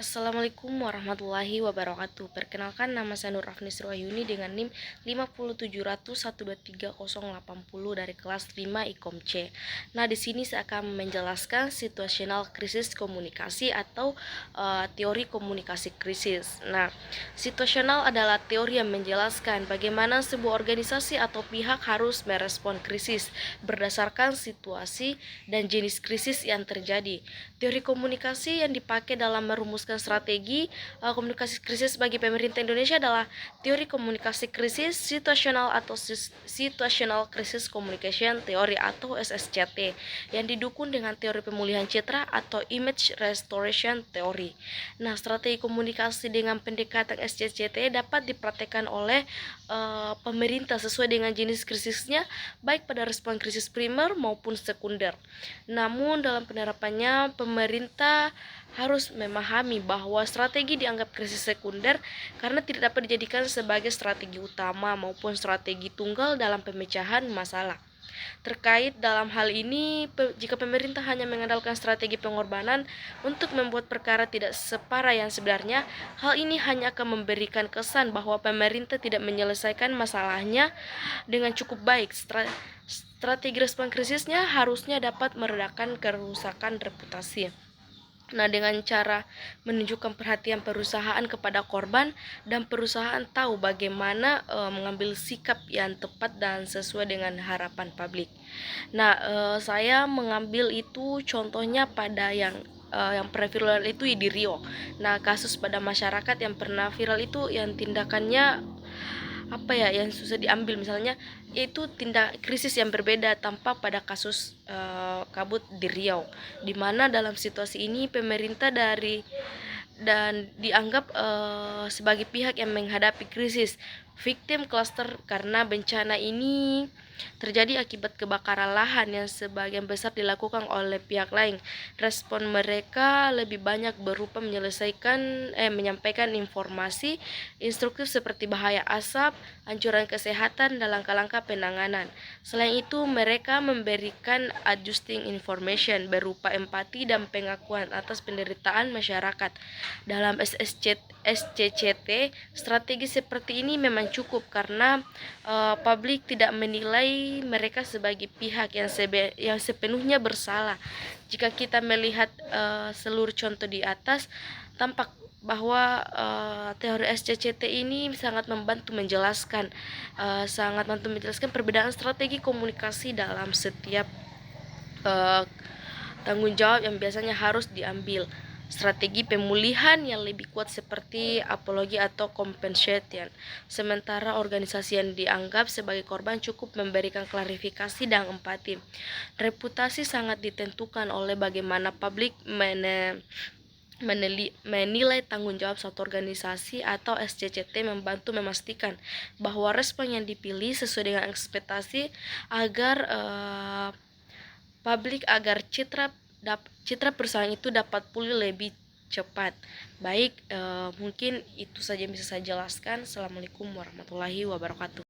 Assalamualaikum warahmatullahi wabarakatuh. Perkenalkan, nama saya Nur Afnis Ruayuni dengan NIM 57001230880 dari kelas 5 Ikom C. Nah, di sini saya akan menjelaskan situational krisis komunikasi atau teori komunikasi krisis. Nah, situasional adalah teori yang menjelaskan bagaimana sebuah organisasi atau pihak harus merespon krisis berdasarkan situasi dan jenis krisis yang terjadi. Teori komunikasi yang dipakai dalam merumuskan strategi komunikasi krisis bagi pemerintah Indonesia adalah teori komunikasi krisis situasional atau situational crisis communication theory atau SSCT yang didukung dengan teori pemulihan citra atau image restoration theory. Nah, strategi komunikasi dengan pendekatan SSCT dapat dipraktekkan oleh pemerintah sesuai dengan jenis krisisnya, baik pada respon krisis primer maupun sekunder. Namun dalam penerapannya pemerintah harus memahami bahwa strategi dianggap krisis sekunder karena tidak dapat dijadikan sebagai strategi utama maupun strategi tunggal dalam pemecahan masalah. Terkait dalam hal ini, jika pemerintah hanya mengandalkan strategi pengorbanan untuk membuat perkara tidak separah yang sebenarnya, hal ini hanya akan memberikan kesan bahwa pemerintah tidak menyelesaikan masalahnya dengan cukup baik. Strategi respon krisisnya harusnya dapat meredakan kerusakan reputasi. Nah, dengan cara menunjukkan perhatian perusahaan kepada korban dan perusahaan tahu bagaimana mengambil sikap yang tepat dan sesuai dengan harapan publik. Nah, saya mengambil itu contohnya pada yang pernah viral itu di Rio. Nah, kasus pada masyarakat yang pernah viral itu yang tindakannya yang susah diambil, misalnya itu tindak krisis yang berbeda tampak pada kasus kabut di Riau, di mana dalam situasi ini pemerintah dan dianggap sebagai pihak yang menghadapi krisis victim cluster karena bencana ini terjadi akibat kebakaran lahan yang sebagian besar dilakukan oleh pihak lain. Respon mereka lebih banyak berupa menyampaikan informasi instruktif seperti bahaya asap, anjuran kesehatan, dan langkah-langkah penanganan. Selain itu, mereka memberikan adjusting information berupa empati dan pengakuan atas penderitaan masyarakat. Dalam SCCT, strategi seperti ini memang cukup karena publik tidak menilai mereka sebagai pihak yang sepenuhnya bersalah. Jika kita melihat seluruh contoh di atas, tampak bahwa teori SCCT ini sangat membantu menjelaskan perbedaan strategi komunikasi dalam setiap tanggung jawab yang biasanya harus diambil. Strategi pemulihan yang lebih kuat seperti apologi atau compensation, sementara organisasi yang dianggap sebagai korban cukup memberikan klarifikasi dan empati. Reputasi sangat ditentukan oleh bagaimana publik menilai tanggung jawab suatu organisasi atau SCCT membantu memastikan bahwa respon yang dipilih sesuai dengan ekspektasi agar citra perusahaan itu dapat pulih lebih cepat. Baik, mungkin itu saja yang bisa saya jelaskan. Assalamualaikum warahmatullahi wabarakatuh.